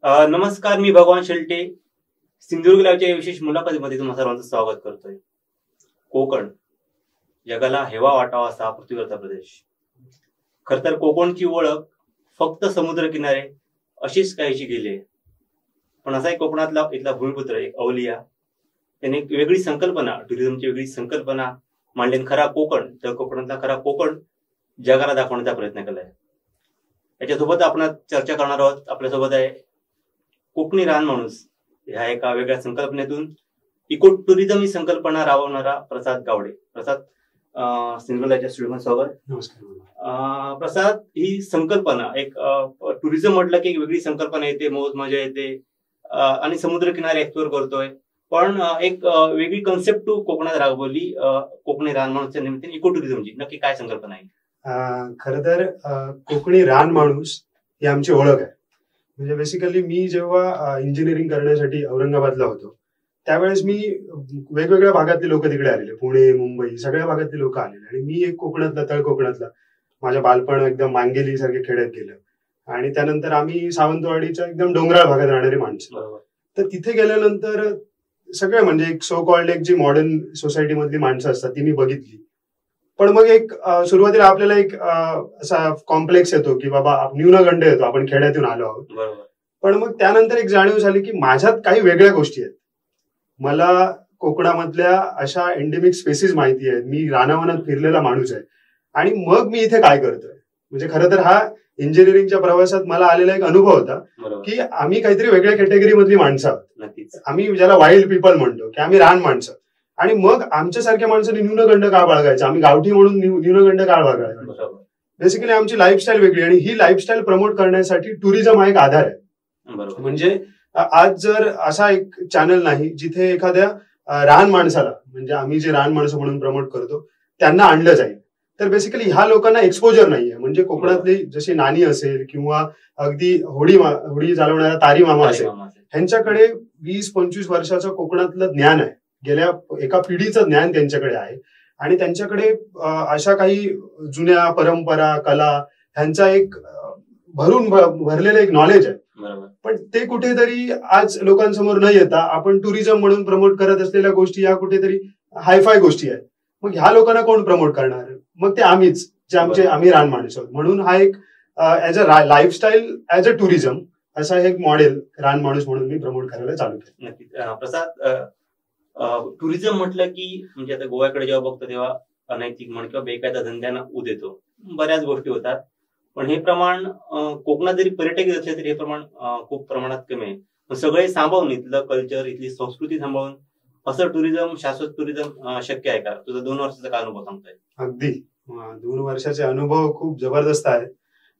नमस्कार, मी भगवान शेलटे. सिंधुदुर्ग लाईव्हच्या विशेष मुलाखतीमध्ये तुम्हा सर्वांचं स्वागत करतोय. कोकण जगाला हेवा वाटावा असा पृथ्वीवरचा प्रदेश. खर तर कोकणची ओळख फक्त समुद्र किनारे अशीच काहीशी गेली आहे. पण असा एक कोकणातला इथला भूमिपुत्र, एक अवलिया, त्याने एक वेगळी संकल्पना, टुरिझमची वेगळी संकल्पना मांडली. खरा कोकण, तर कोकणातला खरा कोकण जगाला दाखवण्याचा प्रयत्न केलाय. याच्यासोबत आपण चर्चा करणार आहोत. आपल्यासोबत आहे कोकणी रानमाणूस ह्या एका वेगळ्या संकल्पनेतून इको टुरिझम ही संकल्पना राबवणारा प्रसाद गावडे. प्रसाद, सिंधुदुर्गच्या स्टुडिओमध्ये स्वागत. नमस्कार. प्रसाद, ही संकल्पना एक टुरिझम म्हटलं की एक वेगळी संकल्पना येते, मौज मजा येते आणि समुद्रकिनारे एक्सप्लोर करतोय. पण एक वेगळी कन्सेप्ट तू कोकणात राबवली कोकणी रानमाणूसच्या निमित्ताने, इको टुरिझमची. नक्की काय संकल्पना आहे? खरं तर कोकणी रानमाणूस ही आमची ओळख आहे. म्हणजे बेसिकली मी जेव्हा इंजिनिअरिंग करण्यासाठी औरंगाबादला होतो त्यावेळेस मी वेगवेगळ्या भागातले लोक तिकडे आलेले, पुणे, मुंबई, सगळ्या भागातले लोक आलेले. आणि मी एक कोकणातला, तळ कोकणातला, माझ्या बालपण एकदम मांगेली सारखे खेड्यात गेलं. आणि त्यानंतर आम्ही सावंतवाडीच्या एकदम डोंगराळ भागात राहणारी माणसं. तर तिथे गेल्यानंतर सगळे म्हणजे एक सो कॉल्ड एक जी मॉडर्न सोसायटी मधली माणसं असतात ती मी बघितली. पण मग एक सुरुवातीला आपल्याला एक असा कॉम्प्लेक्स येतो की बाबा न्यूनगंड येतो, आपण खेड्यातून आलो आहोत. पण मग त्यानंतर एक जाणीव झाली की माझ्यात काही वेगळ्या गोष्टी आहेत. मला कोकणामधल्या अशा एंडेमिक स्पेसिस माहिती आहेत, मी रानावनात फिरलेला माणूस आहे. आणि मग मी इथे काय करतोय, म्हणजे खरं तर हा इंजिनिअरिंगच्या प्रवासात मला आलेला एक अनुभव होता की आम्ही काहीतरी वेगळ्या कॅटेगरी मधली माणसं आहोत. आम्ही ज्याला वाईल्ड पीपल म्हणतो की आम्ही रान माणसं. आणि मग आमच्यासारख्या माणसांनी न्यूनगंड का बाळगायचं, आम्ही गावठी म्हणून न्यूनगंड का बाळगायचं. बेसिकली आमची लाईफस्टाईल वेगळी, आणि ही लाईफस्टाईल प्रमोट करण्यासाठी टुरिझम हा एक आधार आहे. म्हणजे आज जर असा एक चॅनल नाही जिथे एखाद्या रान माणसाला, म्हणजे आम्ही जे रान माणसं म्हणून प्रमोट करतो त्यांना आणलं जाईल, तर बेसिकली ह्या लोकांना एक्सपोजर नाहीये. म्हणजे कोकणातली जशी नानी असेल किंवा अगदी होडी चालवणारा तारी मामा असेल, ह्यांच्याकडे 20-25 वर्षाचं कोकणातलं ज्ञान आहे, गेल्या एका पिढीचं ज्ञान त्यांच्याकडे आहे. आणि त्यांच्याकडे अशा काही जुन्या परंपरा, कला, ह्यांचा एक भरलेलं एक नॉलेज आहे. पण ते कुठेतरी आज लोकांसमोर न येता आपण टुरिझम म्हणून प्रमोट करत असलेल्या गोष्टी या कुठेतरी हायफाय गोष्टी आहेत. मग ह्या लोकांना कोण प्रमोट करणार? मग ते आम्हीच, जे आम्ही रान माणूस आहोत. म्हणून हा एक as a lifestyle, as a tourism असा एक मॉडेल रान माणूस म्हणून मी प्रमोट करायला चालू केलं. नक्कीच. प्रसाद, टुरिझम म्हटलं की म्हणजे आता गोव्याकडे जेव्हा बघतो तेव्हा अनैतिक म्हण किंवा बेकायदा धंद्यांना ऊत येतो, बऱ्याच गोष्टी होतात. पण हे प्रमाण कोकणात जरी पर्यटक असले तरी हे प्रमाण खूप प्रमाणात कमी आहे. सगळे सांभाळून, इथलं कल्चर, इथली संस्कृती सांभाळून असं टुरिझम, शाश्वत टुरिझम शक्य आहे का? तुझा 2 वर्षाचा काय अनुभव सांगतोय? अगदी 2 वर्षाचे अनुभव खूप जबरदस्त आहेत.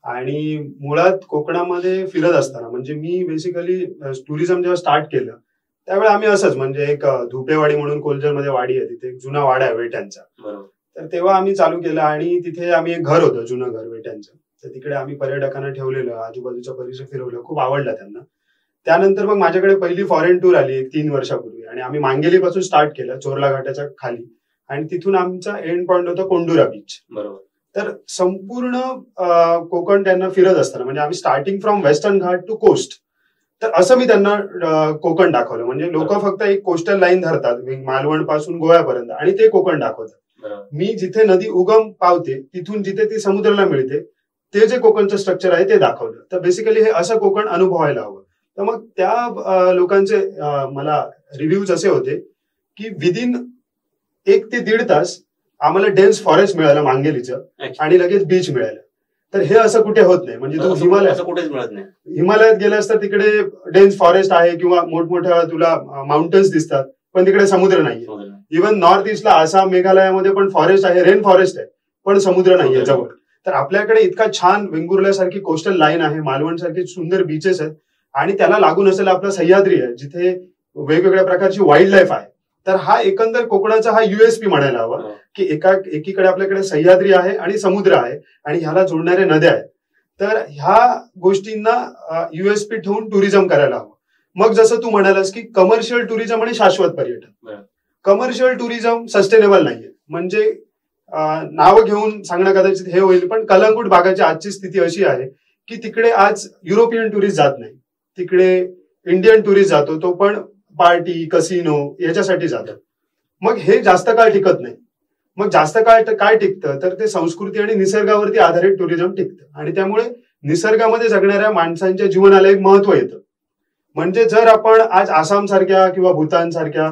आणि मुळात कोकणामध्ये फिरत असताना, म्हणजे मी बेसिकली टुरिझम जेव्हा स्टार्ट केलं त्यावेळी आम्ही असंच, म्हणजे एक धुपेवाडी म्हणून कोलजरमध्ये वाडी आहे, तिथे एक जुना वाडा आहे वेट्यांचा. तर तेव्हा आम्ही चालू केलं आणि तिथे आम्ही एक घर होतं, जुनं घर वेट्यांचं. तर तिकडे आम्ही पर्यटकांना ठेवलेलं, आजूबाजूचा परिसर फिरवलं, खूप आवडला त्यांना. त्यानंतर मग माझ्याकडे पहिली फॉरेन टूर आली एक 3 वर्षापूर्वी, आणि आम्ही मांगेलीपासून स्टार्ट केलं, चोरला घाटाच्या खाली. आणि तिथून आमचा एंड पॉइंट होता कोंडुरा बीच. तर संपूर्ण कोकण त्यांना फिरत असताना, म्हणजे आम्ही starting from Western Ghat to coast, तर असं मी त्यांना कोकण दाखवलं. म्हणजे लोक फक्त एक कोस्टल लाईन धरतात मालवण पासून गोव्यापर्यंत, आणि ते कोकण दाखवतात. मी जिथे नदी उगम पावते तिथून जिथे ती समुद्राला मिळते ते जे कोकणचं स्ट्रक्चर आहे ते दाखवलं. तर बेसिकली हे असं कोकण अनुभवायला हवं. तर मग त्या लोकांचे मला रिव्ह्यूज असे होते की विदिन 1 ते 1.5 तास आम्हाला डेन्स फॉरेस्ट मिळालं मांगेलीचं, आणि लगेच बीच मिळालं. तर हे असं कुठे होत नाही. म्हणजे तू कुठेच मिळत नाही. हिमालयात गेलास तर तिकडे डेन्स फॉरेस्ट आहे किंवा मोठमोठ्या तुला माउंटन्स दिसतात, पण तिकडे समुद्र नाहीये. इव्हन नॉर्थ ईस्टला आसाम, मेघालयामध्ये पण फॉरेस्ट आहे, रेन फॉरेस्ट आहे, पण समुद्र नाहीये जवळ. तर आपल्याकडे इतका छान वेंगुर्ल्यासारखी कोस्टल लाईन आहे, मालवण सारखे सुंदर बीचेस आहेत, आणि त्याला लागून असलेला आपला सह्याद्री आहे जिथे वेगवेगळ्या प्रकारची वाईल्ड लाईफ आहे. तर हा एकंदर कोकणाचा हा युएसपी म्हणायला हवा की एकीकडे आपल्याकडे सह्याद्री आहे आणि समुद्र आहे, आणि ह्याला जोडणाऱ्या नद्या आहेत. तर ह्या गोष्टींना युएसपी ठेवून टुरिझम करायला हवं. मग जसं तू म्हणालास की कमर्शियल टुरिझम आणि शाश्वत पर्यटन. कमर्शियल टुरिझम सस्टेनेबल नाहीये. म्हणजे नावं घेऊन सांगणं कदाचित हे होईल, पण कलंगूट भागाची आजची स्थिती अशी आहे की तिकडे आज युरोपियन टुरिस्ट जात नाही. तिकडे इंडियन टुरिस्ट जातो, तो पण पार्टी कसिनो याच्यासाठी जातो. मग हे जास्त काळ टिकत नाही. मग जास्त काळ काय टिकतं तर ते संस्कृती आणि निसर्गावरती आधारित टुरिझम टिकतं आणि त्यामुळे निसर्गामध्ये जगणाऱ्या माणसांच्या जीवनाला एक महत्व येतं. म्हणजे जर आपण आज आसाम सारख्या किंवा भूतान सारख्या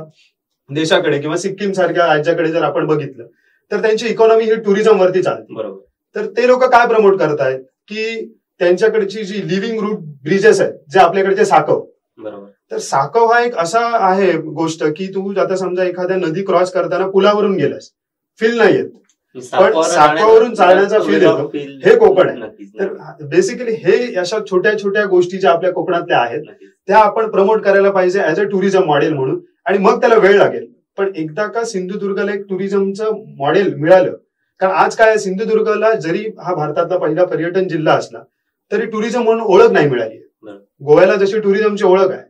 देशाकडे किंवा सिक्कीम सारख्या राज्याकडे जर आपण बघितलं तर त्यांची इकॉनॉमी ही टुरिझम वरती चालते. बरोबर. तर ते लोक काय प्रमोट करतायत की त्यांच्याकडची जी लिव्हिंग रूट ब्रिजेस आहेत, जे आपल्याकडचे साकव. बरोबर. तर साकव हा एक असा आहे गोष्ट की तू आता समजा एखाद्या नदी क्रॉस करताना पुलावरून गेलास, फील नाही येत, पण साकवावरून चालण्याचा फील येतो. हे कोकण आहे. तर बेसिकली हे अशा छोट्या छोट्या गोष्टी ज्या आपल्या कोकणातल्या आहेत त्या आपण प्रमोट करायला पाहिजे ऍज अ टुरिझम मॉडेल म्हणून. आणि मग त्याला वेळ लागेल, पण एकदा का सिंधुदुर्गला एक टुरिझमचं मॉडेल मिळालं, कारण आज काय सिंधुदुर्गला जरी हा भारतातला पहिला पर्यटन जिल्हा असला तरी टुरिझम म्हणून ओळख नाही मिळाली. गोव्याला जशी टुरिझमची ओळख आहे,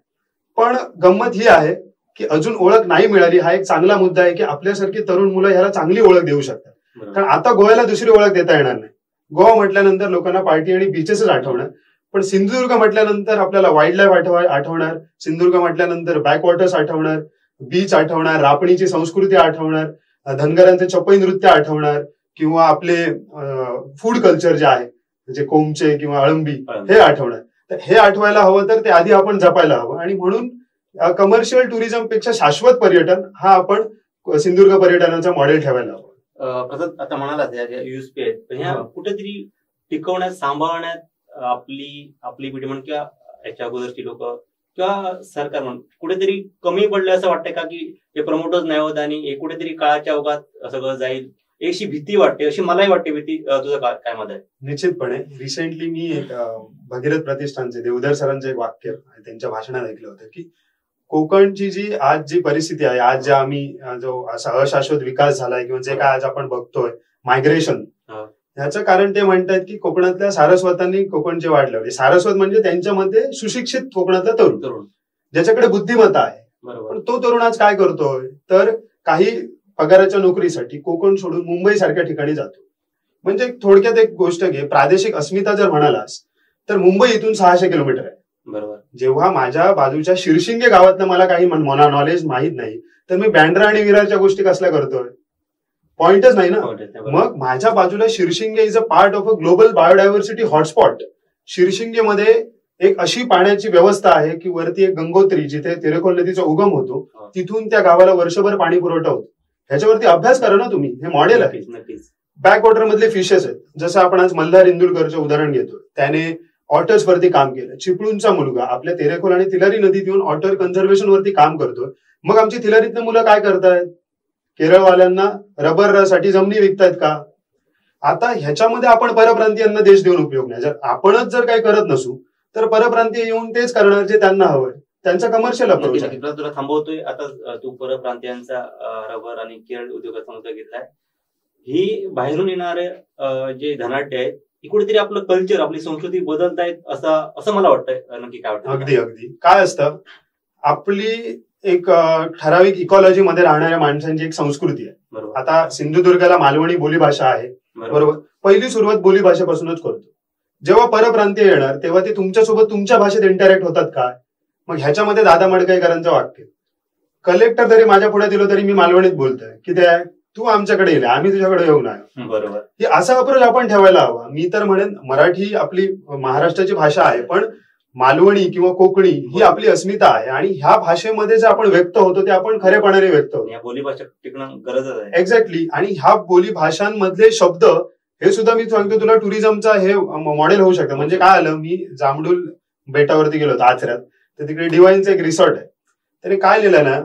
पण गंमत ही आहे की अजून ओळख नाही मिळाली. हा एक चांगला मुद्दा आहे की आपल्यासारखी तरुण मुलं ह्याला चांगली ओळख देऊ शकतात. कारण आता गोव्याला दुसरी ओळख देता येणार नाही. गोवा म्हटल्यानंतर लोकांना पार्टी आणि बीचेसच आठवणार, पण सिंधुदुर्ग म्हटल्यानंतर आपल्याला वाईल्ड लाईफ आठवणार, सिंधुदुर्ग म्हटल्यानंतर बॅकवॉटर्स आठवणार, बीच आठवणार, रापणीची संस्कृती आठवणार, धनगरांचे चपई नृत्य आठवणार, किंवा आपले फूड कल्चर जे आहे म्हणजे कोमचे किंवा अळंबी हे आठवणार. तर हे आठवायला हवं तर ते आधी आपण जपायला हवं. आणि म्हणून कमर्शियल टुरिझम पेक्षा शाश्वत पर्यटन हा आपण सिंधुदुर्ग पर्यटनाचा मॉडेल ठेवायला हवं. आता म्हणाला युएसपी आहेत, पण ह्या कुठेतरी टिकवण्यात सांभाळण्यात आपली पिढी म्हण किंवा याच्या अगोदरची लोक किंवा सरकार म्हणून कुठेतरी कमी पडलं असं वाटतंय का, की हे प्रमोटच नाही होत आणि हे कुठेतरी काळाच्या ओघात सगळं जाईल, अशी भीती वाटते, अशी मलाही वाटते भीती. तुझं काय मत आहे? निश्चितपणे. रिसेंटली मी एक भगीरथ प्रतिष्ठानचे देवधर सरांचं एक वाक्य त्यांच्या भाषणात ऐकलं होतं की कोकणची जी परिस्थिती आहे, आज ज्या आम्ही जो असा अशाश्वत विकास झालाय किंवा जे काय आज आपण बघतोय मायग्रेशन, ह्याचं कारण ते म्हणतात की कोकणातल्या सारस्वतांनी कोकणचे वाट लावली. सारस्वत म्हणजे त्यांच्यामध्ये सुशिक्षित कोकणातला तरुण ज्याच्याकडे बुद्धिमत्ता आहे. पण तो तरुण आज काय करतोय तर काही पगाराच्या नोकरीसाठी कोकण सोडून मुंबई सारख्या ठिकाणी जातो. म्हणजे थोडक्यात एक गोष्ट घे, प्रादेशिक अस्मिता जर म्हणालास तर मुंबई इथून 600 किलोमीटर आहे. बरोबर. जेव्हा माझ्या बाजूच्या शिरशिंगे गावातलं मला काही नॉलेज माहित नाही तर मी बँड्रा आणि विरारच्या गोष्टी कसल्या करतोय, पॉइंटच नाही ना. मग माझ्या बाजूला Shirshinge is a part of a global biodiversity hotspot. शिरशिंगेमध्ये एक अशी पाण्याची व्यवस्था आहे की वरती एक गंगोत्री जिथे तेरेखोल नदीचा उगम होतो, तिथून त्या गावाला वर्षभर पाणी पुरवठा होतो. ह्याच्यावरती अभ्यास करा ना तुम्ही, हे मॉडेल आहे. बॅकवॉटर मधले फिशेस आहेत, जसं आपण आज मल्हार इंदुरकरचं उदाहरण घेतो, त्याने ऑटर्स वरती काम केलं. चिपळूणचा मुलगा आपल्या तेरेखोल आणि तिलारी नदीत येऊन ऑटर कन्झर्वेशन वरती काम करतोय. मग आमची तिलारीतली मुलं काय करतायत, केरळवाल्यांना रबर साठी जमिनी विकतायत का? आता ह्याच्यामध्ये आपण परप्रांतीयांना देश देऊन उपयोग नाही. जर आपणच जर काही करत नसू तर परप्रांतीय येऊन तेच करणार जे त्यांना हवंय. त्यांचा कमर्शियल अप्रोच आहे. तुला थांबवतोय. आता तू परप्रांतीयांचा रबर आणि केरळ उद्योगाचा मुद्दा घेतलाय. ही बाहेरून येणारे जे धनाढ्य आहेत कुठेतरी आपलं कल्चर, आपली संस्कृती बदलतायत असं मला वाटतंय. नक्की काय वाटतं? अगदी काय असतं, आपली एक ठराविक इकॉलॉजी मध्ये राहणाऱ्या माणसांची एक संस्कृती आहे. बरोबर. आता सिंधुदुर्गाला मालवणी बोलीभाषा आहे. बरोबर. पहिली सुरुवात बोलीभाषेपासूनच करतो. जेव्हा परप्रांतीय येणार तेव्हा ते तुमच्यासोबत तुमच्या भाषेत इंटरॅक्ट होतात काय? मग ह्याच्यामध्ये दादा मडकईकरांचं वाक्य, कलेक्टर जरी माझ्या पुढे दिलं तरी मी मालवणीत बोलतोय की ते तू आमच्याकडे येईल, आम्ही तुझ्याकडे येऊ नये. बरोबर. ही असा अप्रोच आपण ठेवायला हवा. मी तर म्हणेन मराठी आपली महाराष्ट्राची भाषा आहे, पण मालवणी किंवा कोकणी ही आपली अस्मिता आहे आणि ह्या भाषेमध्ये जे आपण व्यक्त होतो ते आपण खरेपणाने व्यक्त होतो. बोलीभाषा टिकणं गरजच आहे. एक्झॅक्टली. आणि ह्या बोली भाषांमधले शब्द हे सुद्धा मी सांगतो तुला टुरिझमचा हे मॉडेल होऊ शकतं. म्हणजे काय आलं, मी जांभडूल बेटावरती गेलो होतो आचऱ्यात, तर तिकडे डिवाइनचं एक रिसॉर्ट आहे. त्याने काय लिहिलं ना,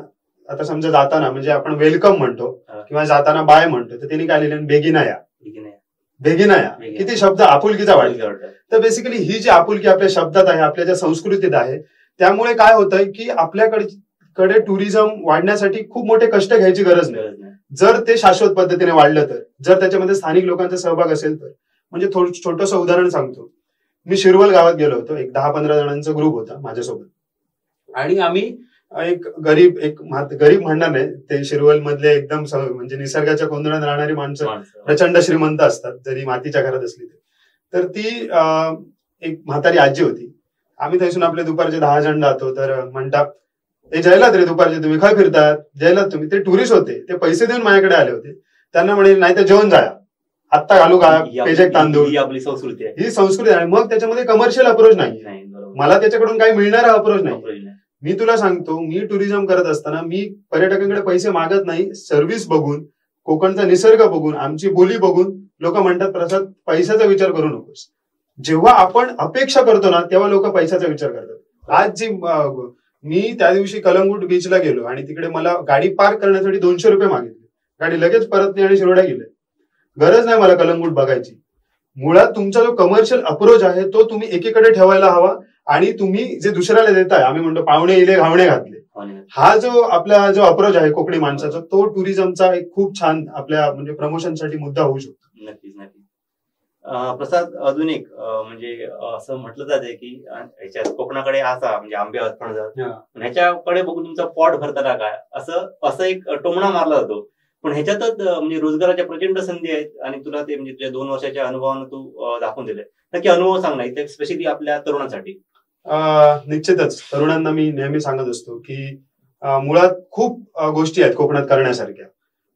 आता समजा जाताना म्हणजे आपण वेलकम म्हणतो किंवा जाताना बाय म्हणतो, तर त्यांनी काय लिहिलं, बेगिनाया. किती शब्द आपुलकीचा वाटतो. तर बेसिकली ही जी आपुलकी आपल्या शब्दात आहे, आपल्या ज्या संस्कृतीत आहे, त्यामुळे काय होतंय की आपल्याकडे टुरिझम वाढण्यासाठी खूप मोठे कष्ट घ्यायची गरज नाही. जर ते शाश्वत पद्धतीने वाढलं तर, जर त्याच्यामध्ये स्थानिक लोकांचा सहभाग असेल तर. म्हणजे छोटंसं उदाहरण सांगतो. मी शिरवल गावात गेलो होतो, एक 10-15 जणांचा ग्रुप होता माझ्यासोबत, आणि आम्ही एक गरीब म्हणणार नाही, ते शिरवल मधले एकदम म्हणजे निसर्गाच्या कोंदणात राहणारी माणसं प्रचंड श्रीमंत असतात जरी मातीच्या घरात असली तर ती एक म्हातारी आजी होती. आम्ही थंयसून आपले दुपारचे 10 जण जातो. तर म्हणतात हे जयलात रे दुपारचे तुम्ही खय फिरतात, जयलात तुम्ही. ते टुरिस्ट होते, ते पैसे देऊन माझ्याकडे आले होते. त्यांना म्हणे नाही तर जेवण जाया, आत्ता घालू का पेजेक तांदूळ. ही आपली संस्कृती आहे, ही संस्कृती आहे. मग त्याच्यामध्ये कमर्शियल अप्रोच नाही, मला त्याच्याकडून काही मिळणारा अप्रोच नाही. मी तुला सांगतो, मी टुरिझम करत असताना मी पर्यटकांकडे पैसे मागत नाही. सर्व्हिस बघून, कोकणचा निसर्ग बघून, आमची बोली बघून लोक म्हणतात प्रसाद पैशाचा विचार करू नकोस. जेव्हा आपण अपेक्षा करतो ना तेव्हा लोक पैशाचा विचार करतात. आज जी मी त्या दिवशी कलंगूट बीचला गेलो आणि तिकडे मला गाडी पार्क करण्यासाठी 200 रुपये मागितले. गाडी लगेच परतली आणि शिरोड्या गेले. गरज नाही मला कलंगूट बघायची. मुळात तुमचा जो कमर्शियल अप्रोच आहे तो तुम्ही एकीकडे ठेवायला हवा. आणि तुम्ही जे दुसऱ्याला देताय, आम्ही म्हणतो पाहुणे इले घावणे घातले, हा जो आपला जो अप्रोच आहे कोकणी माणसाचा, तो टुरिझमचा एक खूप छान आपल्या म्हणजे प्रमोशनसाठी मुद्दा होऊ शकतो. नक्कीच नक्कीच. प्रसाद, अजून एक म्हणजे असं म्हटलं जाते की ह्याच्यात कोकणाकडे असा म्हणजे आंबे फणस, ह्याच्याकडे बघून तुमचा पोट भरताना काय असं एक टोमणा मारला जातो. पण ह्याच्यातच म्हणजे रोजगाराच्या प्रचंड संधी आहेत आणि तुला ते म्हणजे तुझ्या 2 वर्षाच्या अनुभवानं तू दाखवून दिले. नक्की अनुभव सांग ना, स्पेशली आपल्या तरुणांसाठी. निश्चितच तरुणांना मी नेहमी सांगत असतो की मुळात खूप गोष्टी आहेत कोकणात करण्यासारख्या.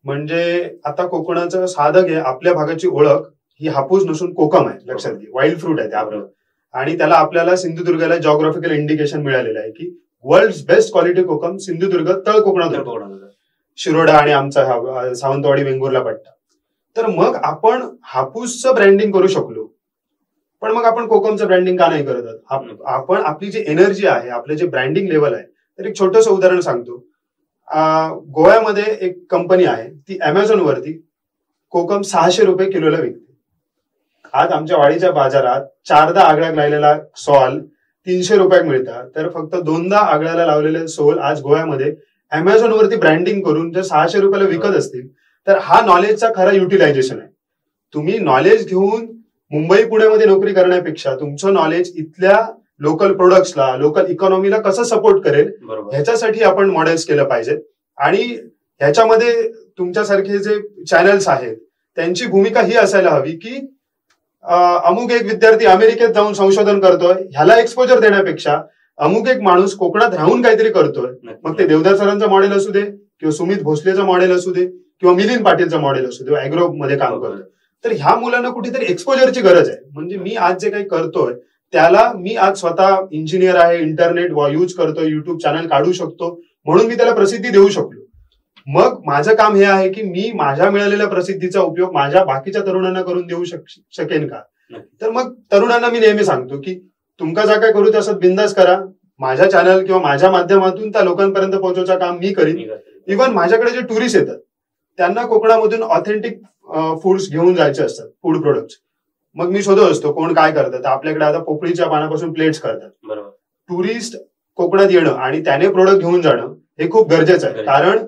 म्हणजे आता कोकणाचं साधक आहे, आपल्या भागाची ओळख ही हापूस नसून कोकम आहे. लक्षात घे, वाईल्ड फ्रूट आहे ते आपलं. आणि त्याला आपल्याला सिंधुदुर्गाला जॉग्राफिकल इंडिकेशन मिळालेलं आहे की वर्ल्ड बेस्ट क्वालिटी कोकम सिंधुदुर्ग तळ कोकणात, शिरोडा आणि आमचा सावंतवाडी वेंगुर्ला पट्टा. तर मग आपण हापूसचं ब्रँडिंग करू शकलो, पण मग आपण कोकमचं ब्रँडिंग का नाही करत? आपण आपली जी एनर्जी आहे, आपलं जे ब्रँडिंग लेवल आहे. तर एक छोटंसं उदाहरण सांगतो. गोव्यामध्ये एक कंपनी आहे, ती अमेझॉन वरती कोकम 600 रुपये किलोला विकते. आज आमच्या वाडीच्या बाजारात 4दा आगळ्यात लावलेला सॉल 300 रुपयात मिळतात. तर फक्त 2दा आगळ्याला लावलेले सोल आज गोव्यामध्ये अमेझॉन वरती ब्रँडिंग करून जर 600 रुपयाला विकत असतील तर हा नॉलेजचा खरा युटिलायझेशन आहे. तुम्ही नॉलेज घेऊन मुंबई पुण्यामध्ये नोकरी करण्यापेक्षा तुमचं नॉलेज इथल्या लोकल प्रोडक्ट्सला, लोकल इकॉनॉमीला कसं सपोर्ट करेल ह्याच्यासाठी आपण मॉडेल्स केलं पाहिजे. आणि ह्याच्यामध्ये तुमच्यासारखे जे चॅनल्स आहेत त्यांची भूमिका ही असायला हवी की अमुक एक विद्यार्थी अमेरिकेत जाऊन संशोधन करतोय, ह्याला एक्सपोजर देण्यापेक्षा अमुक एक माणूस कोकणात राहून काहीतरी करतोय, मग ते देवदार सरांचं मॉडेल असू दे किंवा सुमित भोसलेचं मॉडेल असू दे किंवा मिलिंद पाटीलचं मॉडेल असू दे, अॅग्रो मध्ये काम करतोय. तर ह्या मुलांना कुठेतरी एक्सपोजरची गरज आहे. म्हणजे मी आज जे काही करतोय त्याला मी आज स्वतः इंजिनियर आहे, इंटरनेट यूज करतोय, युट्यूब चॅनल काढू शकतो म्हणून मी त्याला प्रसिद्धी देऊ शकलो. मग माझं काम हे आहे की मी माझ्या मिळालेल्या प्रसिद्धीचा उपयोग माझ्या बाकीच्या तरुणांना करून देऊ शकेन का? तर मग तरुणांना मी नेहमी सांगतो की तुमका जा काय करू असं बिंदास करा. माझ्या चॅनल किंवा माझ्या माध्यमातून त्या लोकांपर्यंत पोहोचवण्याचं काम मी करीन. इव्हन माझ्याकडे जे टुरिस्ट येतात त्यांना कोकणामधून ऑथेंटिक फूड्स घेऊन जायचे असतात, फूड प्रोडक्ट्स. मग मी शोधत असतो कोण काय करतात. आपल्याकडे आता पोपळीच्या पानापासून प्लेट्स करतात. बरोबर. टुरिस्ट कोकणात येणं आणि त्याने प्रोडक्ट घेऊन जाणं हे खूप गरजेचं आहे. कारण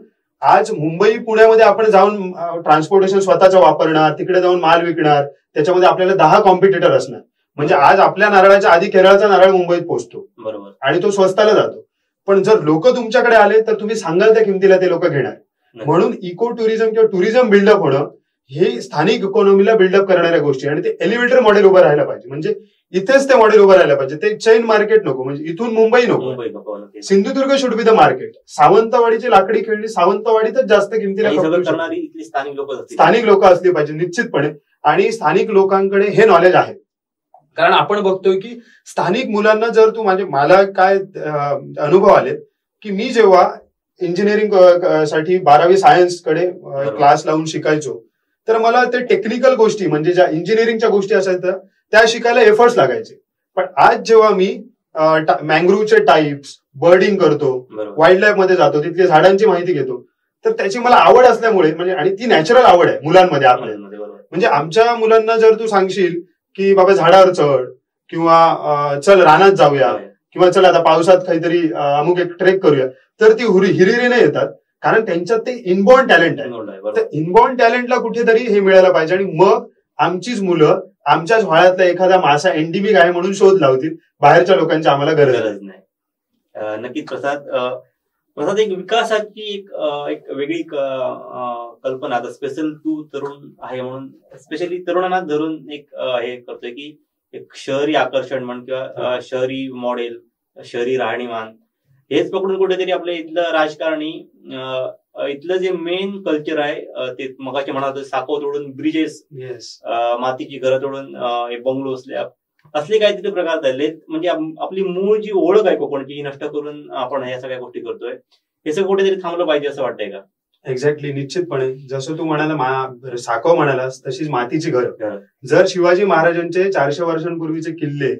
आज मुंबई पुण्यामध्ये आपण जाऊन ट्रान्सपोर्टेशन स्वतःचं वापरणार, तिकडे जाऊन माल विकणार, त्याच्यामध्ये आपल्याला 10 कॉम्पिटिटर असणार. म्हणजे आज आपल्या नारळाच्या आधी केरळचा नारळ मुंबईत पोहोचतो. बरोबर. आणि तो स्वस्ताला जातो. पण जर लोक तुमच्याकडे आले तर तुम्ही सांगाल त्या किमतीला ते लोक घेणार. म्हणून इको टुरिझम किंवा टुरिझम बिल्डअप होणं हे स्थानिक इकॉनॉमीला बिल्डअप करणाऱ्या गोष्टी. आणि ते एलिव्हेटर मॉडेल उभं राहायला पाहिजे. म्हणजे इथेच ते मॉडेल उभं राहायला पाहिजे. ते चैन मार्केट नको. म्हणजे इथून मुंबई नको. Sindhudurg should be the market. सावंतवाडीची लाकडी खेळणी सावंतवाडीतच जास्त किमतीला स्थानिक लोक असली पाहिजे निश्चितपणे. आणि स्थानिक लोकांकडे हे नॉलेज आहे. कारण आपण बघतोय की स्थानिक मुलांना जर तू मला काय अनुभव आले की मी जेव्हा इंजिनिअरिंग साठी 12वी सायन्स कडे क्लास लावून शिकायचो तर मला ते टेक्निकल गोष्टी म्हणजे ज्या इंजिनिअरिंगच्या गोष्टी असायच्या त्या शिकायला एफर्ट्स लागायचे. पण आज जेव्हा मी मँग्रोव्हचे टाईप्स, बर्डिंग करतो, वाईल्ड लाईफ मध्ये जातो, तिथल्या झाडांची माहिती घेतो, तर त्याची मला आवड असल्यामुळे म्हणजे आणि ती नॅचरल आवड आहे मुलांमध्ये आपल्या. म्हणजे आमच्या मुलांना जर तू सांगशील की बाबा झाडावर चढ किंवा चल रानात जाऊया किंवा चल आता पावसात काहीतरी अमुक एक ट्रेक करूया, तर ती हिरिरीने येतात. कारण त्यांच्यात ते इनबॉर्न टॅलेंट आहे. तर इनबॉर्न टॅलेंटला कुठेतरी हे मिळायला पाहिजे. आणि मग आमचीच मुलं आमच्याच व्हाळ्यातला एखादा मासा एंडेमिक आहे म्हणून शोध लावतील. बाहेरच्या लोकांची आम्हाला गरज नाही. नक्कीच प्रसाद एक विकासाची एक वेगळी कल्पना आता स्पेशल तू तरुण आहे म्हणून स्पेशली तरुणांना धरून एक हे करतोय की एक शहरी आकर्षण म्हण किंवा शहरी मॉडेल, शहरी राहणीमान, हेच पकडून कुठेतरी आपल्या इथलं राजकारणी इथलं जे मेन कल्चर आहे ते मगाशी म्हणाल साखो तोडून ब्रिजेस, मातीची घरं तोडून बंगलो असले काहीतरी प्रकार झाले. म्हणजे आपली मूळ जी ओळख आहे कोकणची ही नष्ट करून आपण या सगळ्या गोष्टी करतोय. हे सगळं कुठेतरी थांबलं पाहिजे असं वाटतंय का? एक्झॅक्टली, निश्चितपणे. जसं तू म्हणाला साखव म्हणालास तशीच मातीची घर. जर शिवाजी महाराजांचे 400 वर्षांपूर्वीचे किल्ले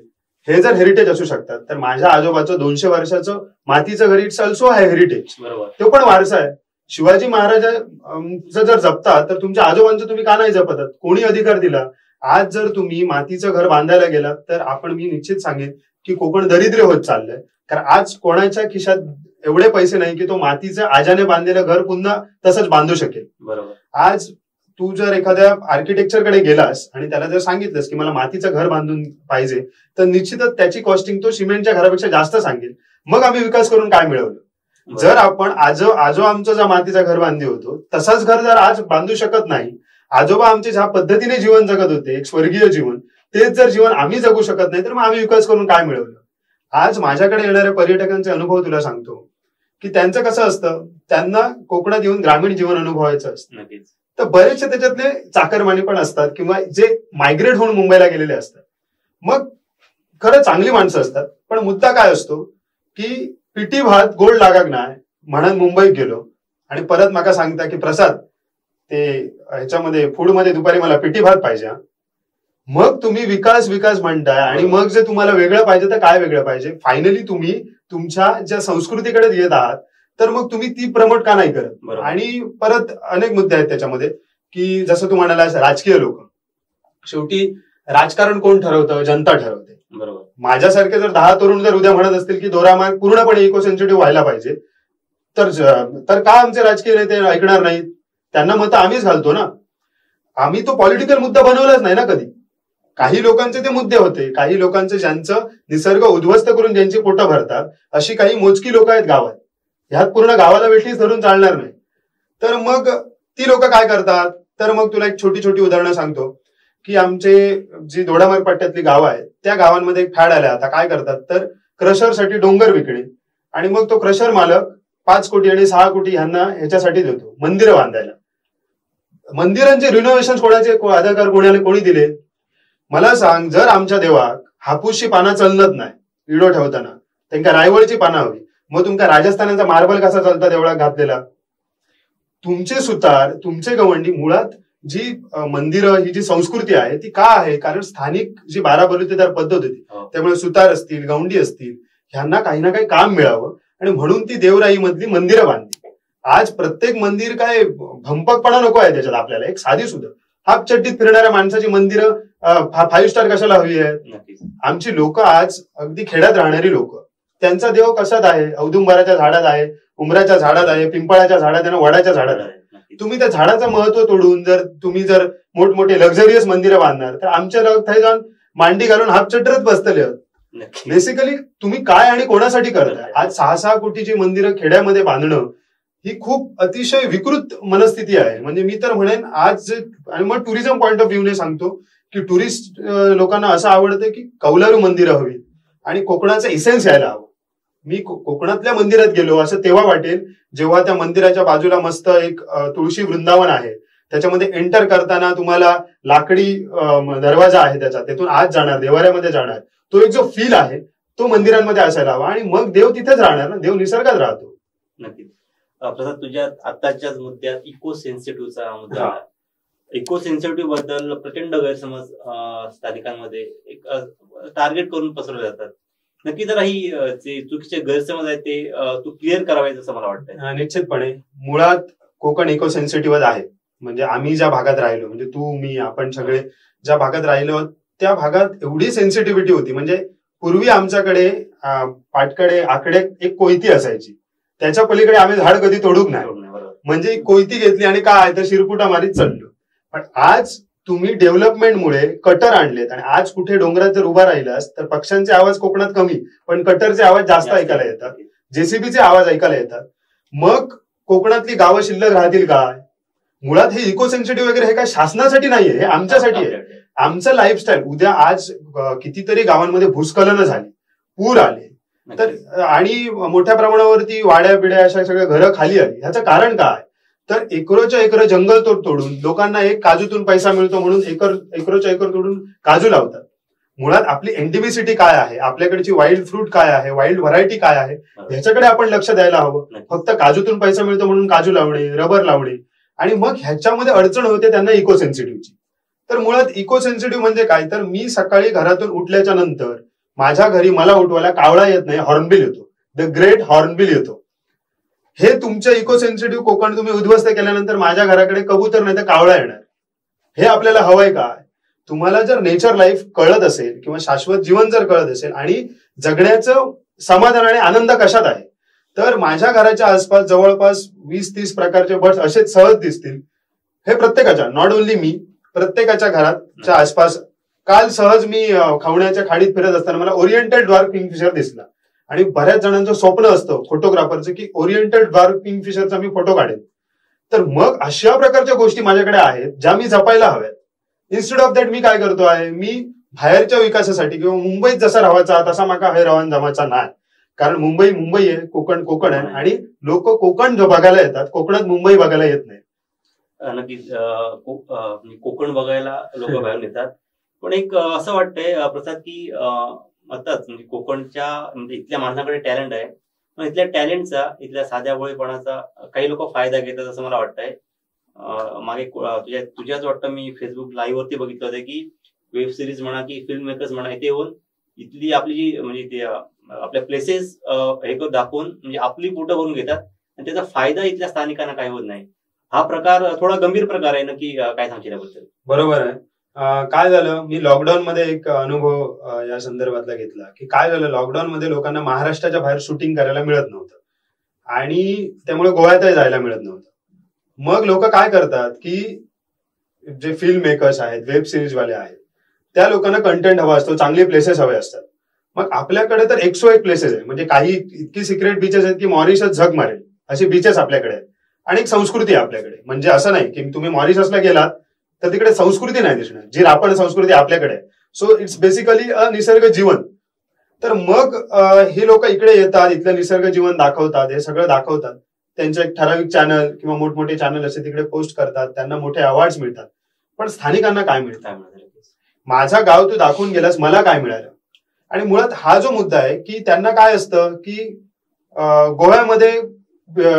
हे जर हेरिटेज असू शकतात, तर माझ्या आजोबाचं 200 वर्षाचं मातीचं घर इट्स ऑल्सो आहे हेरिटेज. तो पण वारसा आहे. शिवाजी महाराजांचं जर जपता तर तुमच्या आजोबांचं तुम्ही का नाही जपतात? कोणी अधिकार दिला? आज जर तुम्ही मातीचं घर बांधायला गेलात तर मी निश्चित सांगेन की कोकण दरिद्र होत चाललंय. कारण आज कोणाच्या खिशात एवढे पैसे नाही की तो मातीचं आजाने बांधलेलं घर पुन्हा तसंच बांधू शकेल. बरोबर. आज तू जर एखाद्या आर्किटेक्चरकडे गेलास आणि त्याला जर सांगितलंस की मला मातीचं घर बांधून पाहिजे, तर निश्चितच त्याची कॉस्टिंग तो सिमेंटच्या घरापेक्षा जास्त सांगेल. मग आम्ही विकास करून काय मिळवलं? जर आपण आजो आमचं जर मातीचं घर बांधले होतो तसंच घर जर आज बांधू शकत नाही, आजोबा आमचे ज्या पद्धतीने जीवन जगत होते, एक स्वर्गीय जीवन, तेच जर जीवन आम्ही जगू शकत नाही तर मग आम्ही विकास करून काय मिळवलं? आज माझ्याकडे येणाऱ्या पर्यटकांचे अनुभव तुला सांगतो की त्यांचं कसं असतं, त्यांना कोकणात येऊन ग्रामीण जीवन अनुभवायचं असतं. तर बरेचसे त्याच्यातले चाकरमानी पण असतात किंवा जे मायग्रेट होऊन मुंबईला गेलेले असतात. मग खरं चांगली माणसं असतात, पण मुद्दा काय असतो की पिठी भात गोड लागाक नाही म्हणून मुंबईत गेलो आणि परत मला सांगता की प्रसाद ते ह्याच्यामध्ये फूडमध्ये दुपारी मला पिठी भात पाहिजे. मग तुम्ही विकास म्हणताय आणि मग जे तुम्हाला वेगळं पाहिजे तर काय वेगळं पाहिजे? फायनली तुम्ही तुमच्या ज्या संस्कृतीकडे येत आहात तर मग तुम्ही ती प्रमोट का नाही करत? आणि परत अनेक मुद्दे आहेत त्याच्यामध्ये की जसं तू म्हणालास राजकीय लोक, शेवटी राजकारण कोण ठरवतं? जनता ठरवते. बरोबर. माझ्यासारखे जर 10 तरुण जर उद्या म्हणत असतील की दोरामार्ग पूर्णपणे इको सेन्सिटिव्ह व्हायला पाहिजे, तर का आमचे राजकीय नेते ऐकणार नाहीत? त्यांना मतं आम्हीच घालतो ना. आम्ही तो पॉलिटिकल मुद्दा बनवलाच नाही ना कधी. काही लोकांचे ते मुद्दे होते, काही लोकांचे ज्यांचं निसर्ग उद्ध्वस्त करून ज्यांची पोटं भरतात अशी काही मोजकी लोक आहेत गावात. ह्यात पूर्ण गावाला वेठीच धरून चालणार नाही. तर मग ती लोक काय करतात? तर मग तुला एक छोटी उदाहरणं सांगतो की आमचे जी दोडामार्ग पट्ट्यातली गावं आहेत त्या गावांमध्ये एक फॅड आल्या. आता काय करतात तर क्रशरसाठी डोंगर विकणे आणि मग तो क्रशर मालक 5 कोटी आणि 6 कोटी ह्यांना ह्याच्यासाठी देतो मंदिरं बांधायला. मंदिरांचे रिनोव्हेशन कोणाचे अधिकार कोणी दिले? मला सांग. जर आमच्या देवाक हापूसची पानं चलत नाही विडो ठेवताना, त्यांना रायवळची पानं हवी, मग तुमका राजस्थानाचा मार्बल कसा चालता देवळात घातलेला? तुमचे सुतार, तुमचे गवंडी, मुळात जी मंदिरं ही जी संस्कृती आहे ती का आहे? कारण स्थानिक जी 12 बलुतेदार पद्धत होती त्यामुळे सुतार असतील, गवंडी असतील, ह्यांना काही ना काही काम मिळावं आणि म्हणून ती देवराई मधली मंदिरं बांधली. आज प्रत्येक मंदिर काय भंपकपणा नको आहे त्याच्यात आपल्याला. एक साधी सुद्धा हाफ चड्डीत फिरणाऱ्या माणसाची मंदिरं 5 स्टार कशाला हवी आहेत? आमची लोक आज अगदी खेड्यात राहणारी लोक, त्यांचा देव कशात आहे? औदुंबराच्या झाडात आहे, उमराच्या झाडात आहे, पिंपळाच्या झाडात आहे, वडाच्या झाडात आहे. तुम्ही त्या झाडाचं महत्व तोडून तुम्ही जर मोठमोठे लक्झरियस मंदिरं बांधणार तर आमच्या लोक थंय जाऊन मांडी घालून हाफ चड्डीत बसतले. बेसिकली तुम्ही काय आणि कोणासाठी करताय? आज 6-6 कोटीची मंदिरं खेड्यामध्ये बांधणं ही खूप अतिशय विकृत मनस्थिती आहे. म्हणजे मी तर म्हणेन आज, आणि मग टुरिझम पॉइंट ऑफ व्ह्यूने सांगतो की टुरिस्ट लोकांना असं आवडतं की कौलारू मंदिरं हवी आणि कोकणाचं इसेन्स यायला हवं. मी कोकणातल्या मंदिरात गेलो असं तेव्हा वाटेल जेव्हा त्या मंदिराच्या बाजूला मस्त एक तुळशी वृंदावन आहे, त्याच्यामध्ये एंटर करताना तुम्हाला लाकडी दरवाजा आहे त्याचा, तिथून आत जाणार, देवाऱ्यामध्ये जाणार, तो एक जो फील आहे तो मंदिरांमध्ये असायला हवा. आणि मग देव तिथेच राहणार ना, देव निसर्गात राहतो. नक्कीच. प्रसाद, तुझ्या आताच्याच मुद्द्यात इको सेन्सिटिव्हचा मुद्दा, इको सेन्सिटिव्ह बद्दल प्रचंड गैरसमज स्थानिकांमध्ये एक टार्गेट करून पसरवले जातात. नक्की जरा ही जे चुकीचे गैरसमज आहेत ते तू क्लिअर करावायचं असं मला वाटतं. निश्चितपणे मुळात कोकण इको सेन्सिटिव्हच आहे. म्हणजे आम्ही ज्या भागात राहिलो, म्हणजे तू, मी, आपण सगळे ज्या भागात राहिलो त्या भागात एवढी सेन्सिटिव्हिटी होती. म्हणजे पूर्वी आमच्याकडे पाटकडे आकडे एक कोयती असायची, त्याच्या पलीकडे आम्ही झाड कधी तोडूक नाही. म्हणजे कोयती घेतली आणि काय तर शिरपुटा मारीत चाललो. पण आज तुम्ही डेव्हलपमेंटमुळे कटर आणलेत आणि आज कुठे डोंगरात जर उभा राहिलास तर पक्ष्यांचे आवाज कोकणात कमी पण कटरचे आवाज जास्त ऐकायला येतात, जेसीबीचे आवाज ऐकायला येतात. मग कोकणातली गावं शिल्लक राहतील काय? मुळात हे इको सेन्सिटिव्ह वगैरे हे काय शासनासाठी नाहीये, हे आमच्यासाठी आहे. आमचं लाईफस्टाईल उद्या आज कितीतरी गावांमध्ये भूस्खलन झाली, पूर आले, तर आणि मोठ्या प्रमाणावरती वाड्या बिड्या अशा सगळ्या घरं खाली आली. ह्याचं कारण काय? तर एकरोच्या एकर जंगल तोडून लोकांना एक काजूतून पैसा मिळतो म्हणून एकरोच्या एकर तोडून काजू लावतात. मुळात आपली एनडीबीसीटी काय आहे, आपल्याकडची वाईल्ड फ्रूट काय आहे, वाईल्ड व्हरायटी काय आहे, ह्याच्याकडे आपण लक्ष द्यायला हवं. फक्त काजूतून पैसा मिळतो म्हणून काजू लावणे, रबर लावणे, आणि मग ह्याच्यामध्ये अडचण होते त्यांना इको सेन्सिटिव्हची. तर मुळात इको सेन्सिटिव्ह म्हणजे काय, तर मी सकाळी घरातून उठल्याच्या नंतर माझ्या घरी मला उठवायला कावळा येत नाही, हॉर्नबिल येतो, द ग्रेट हॉर्नबिल येतो. हे तुमच्या इको सेन्सिटिव्ह कोकण तुम्ही उद्ध्वस्त केल्यानंतर माझ्या घराकडे कबूतर नाही तर कावळा येणार. हे आपल्याला हवंय काय? तुम्हाला जर नेचर लाईफ कळत असेल किंवा शाश्वत जीवन जर कळत असेल आणि जगण्याचं समाधान आणि आनंद कशात आहे, तर माझ्या घराच्या आसपास जवळपास 20-30 प्रकारचे बर्ड्स असेच सहज दिसतील. हे प्रत्येकाच्या, नॉट ओन्ली मी, प्रत्येकाच्या घराच्या आसपास. काल सहज मी खवण्याच्या खाडीत फिरत असताना मला ओरिएंटल ड्वार्फ किंगफिशर दिसला, आणि बऱ्याच जणांचं स्वप्न असतं फोटोग्राफरचं की ओरिएंटल ड्वार्फ किंगफिशरचा मी फोटो काढेन. तर मग अशा प्रकारच्या गोष्टी माझ्याकडे आहेत ज्या मी जपायला हव्यात. इन्स्टेड ऑफ दॅट मी काय करतो आहे, मी बाहेरच्या विकासासाठी किंवा मुंबईत जसा राहायचा तसा माका हे रवान जमायचा नाही. कारण मुंबई आहे, कोकण आहे, आणि लोक कोकण जो बघायला येतात, कोकणात मुंबई बघायला येत नाही. नक्कीच कोकण बघायला लोक बाहेरून येतात. पण एक असं वाटतंय प्रसाद की आताच म्हणजे कोकणच्या म्हणजे इथल्या माणसाकडे टॅलेंट आहे, पण इथल्या टॅलेंटचा, इथल्या साध्या भोळेपणाचा काही लोक फायदा घेतात असं मला वाटतंय. मागे तुझ्याच वाटतं मी फेसबुक लाईव्ह वरती बघितलं होतं की वेब सिरीज म्हणा की फिल्म मेकर्स म्हणा, इथे येऊन इथली आपली जी म्हणजे ते आपल्या प्लेसेस हे दाखवून म्हणजे आपली फोटो करून घेतात, आणि त्याचा फायदा इथल्या स्थानिकांना काही होत नाही. हा प्रकार थोडा गंभीर प्रकार आहे, नक्की काय सांगशील याबद्दल? बरोबर आहे. काय झालं, मी लॉकडाऊन मध्ये एक अनुभव या संदर्भातला घेतला की काय झालं, लॉकडाऊन मध्ये लोकांना महाराष्ट्राच्या बाहेर शूटिंग करायला मिळत नव्हतं आणि त्यामुळे गोव्यातही जायला मिळत नव्हतं. मग लोक काय करतात की जे फिल्म मेकर्स आहेत, वेब सिरीज वाले आहेत, त्या लोकांना कंटेंट हवा असतो, चांगले प्लेसेस हवे असतात. मग आपल्याकडे तर 101 प्लेसेस आहे, म्हणजे काही इतकी सिक्रेट बीचेस आहेत की मॉरिशस झग मारेल असे बीचेस आपल्याकडे आहेत. आणि एक संस्कृती आहे आपल्याकडे, म्हणजे असं नाही की तुम्ही मॉरिशसला गेलात तर तिकडे संस्कृती नाही दिसणार, जी रापण संस्कृती आपल्याकडे आहे. सो इट्स बेसिकली अ निसर्ग जीवन. तर मग हे लोक इकडे येतात, इथलं निसर्ग जीवन दाखवतात, हे सगळं दाखवतात. त्यांचे एक ठराविक चॅनल किंवा मोठमोठे चॅनल असे तिकडे पोस्ट करतात, त्यांना मोठे अवॉर्ड्स मिळतात. पण स्थानिकांना काय मिळतं? माझं गाव तू दाखवून गेलास, मला काय मिळालं? आणि मुळात हा जो मुद्दा आहे की त्यांना काय असतं की गोव्यामध्ये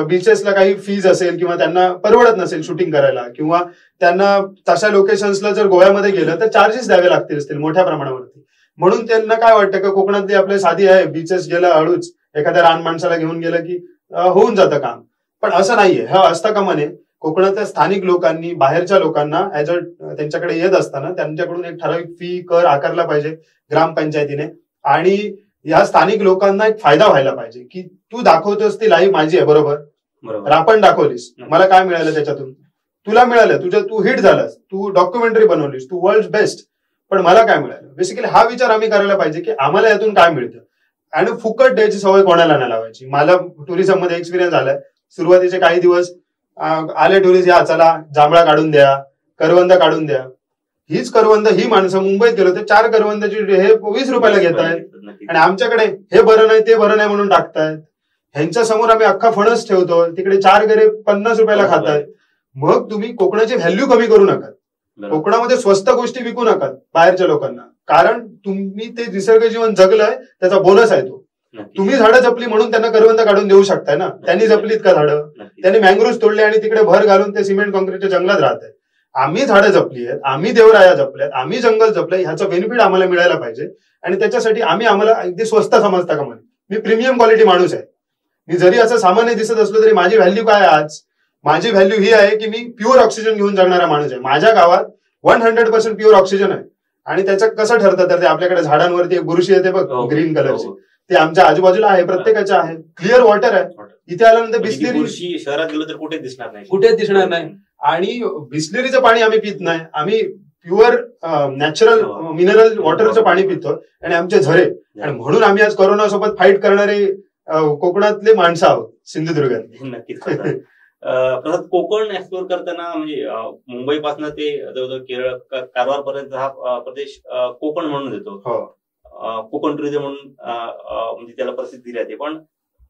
बीचेसला काही फीज असेल किंवा त्यांना परवडत नसेल शूटिंग करायला, किंवा त्यांना तशा लोकेशन्सला जर गोव्यामध्ये गेलं तर चार्जेस द्यावे लागतील असतील मोठ्या प्रमाणावरती. म्हणून त्यांना काय वाटतं की कोकणातली आपल्या साधी आहे, बीचेस गेलं हळूच एखाद्या रान माणसाला घेऊन गेलं की होऊन जातं काम. पण असं नाहीये. हा असता कामा नये. कोकणातल्या स्थानिक लोकांनी बाहेरच्या लोकांना ऍज अ त्यांच्याकडे येत असताना त्यांच्याकडून एक ठराविक फी कर आकारला पाहिजे ग्रामपंचायतीने, आणि या स्थानिक लोकांना एक फायदा व्हायला पाहिजे की तू दाखवतोस ती लाईव्ह माझी आहे, बरोबर, आपण दाखवलीस, मला काय मिळालं त्याच्यातून? तुला मिळालं, तू हिट झालास, तू डॉक्युमेंटरी बनवलीस, तू वर्ल्ड बेस्ट, पण मला काय मिळालं? बेसिकली हा विचार आम्ही करायला पाहिजे की आम्हाला यातून काय मिळतं, आणि फुकट द्यायची सवय कोणाला नाही लावायची. मला टुरिझम मध्ये एक्सपिरियन्स आलाय. सुरुवातीचे काही दिवस आले टुरिस्ट, या चला जांभळा काढून द्या, करवंद काढून द्या. हीच करवंद ही माणसं मुंबईत गेलो तर 4 करवंदाची हे 20 रुपयाला घेत आहेत, आणि आमच्याकडे हे बरं नाही ते बरं नाही म्हणून टाकतायत. ह्यांच्या समोर आम्ही अख्खा फणस ठेवतो, तिकडे 4 गरे 50 रुपयाला खातायत. मग तुम्ही कोकणाची व्हॅल्यू कमी करू नका. कोकणामध्ये स्वस्त गोष्टी विकू नका बाहेरच्या लोकांना, कारण तुम्ही ते निसर्ग जीवन जगलंय त्याचा बोनस आहे तो. तुम्ही झाडं जपली म्हणून त्यांना करवंद काढून देऊ शकताय ना. त्यांनी जपलीत का झाडं? त्यांनी मँग्रोव्ह तोडले आणि तिकडे भर घालून ते सिमेंट कॉन्क्रीटच्या जंगलात राहत आहेत. आम्ही झाडं जपली आहेत, आम्ही देवराया जपल्यात, आम्ही जंगल जपलंय, ह्याचा बेनिफिट आम्हाला मिळायला पाहिजे. आणि त्याच्यासाठी आम्हाला अगदी स्वस्त समजता का? मी प्रीमियम क्वालिटी माणूस आहे. मी जरी असं सामान्य दिसत असलो तरी माझी व्हॅल्यू काय आज? माझी व्हॅल्यू ही आहे की मी प्युअर ऑक्सिजन घेऊन जगणारा माणूस आहे. माझ्या गावात 100% प्युअर ऑक्सिजन आहे. आणि त्याचं कसं ठरतं तर ते आपल्याकडे झाडांवरती एक बुरशी येते बघ, ग्रीन कलरची, ते आमच्या आजूबाजूला आहे, प्रत्येकाच्या आहे. क्लिअर वॉटर आहे. इथे आल्यानंतर बिस्लेरी शहरात गेलो तर कुठेच दिसणार नाही, कुठेच दिसणार नाही. आणि बिस्लेरीचं पाणी आम्ही पित नाही, आम्ही प्युअर नॅचरल मिनरल वॉटरचं पाणी पितो, आणि आमचे झरे. आणि म्हणून आम्ही आज कोरोना सोबत फाईट करणारे कोकणातले माणसं आहोत, सिंधुदुर्गात. नक्कीच. प्रसाद, कोकण एक्सप्लोर करताना म्हणजे मुंबईपासून ते जवळजवळ केरळ कारवार पर्यंत हा प्रदेश कोकण म्हणून येतो, कोकण टुरिझम म्हणून म्हणजे त्याला प्रसिद्धी राहते. पण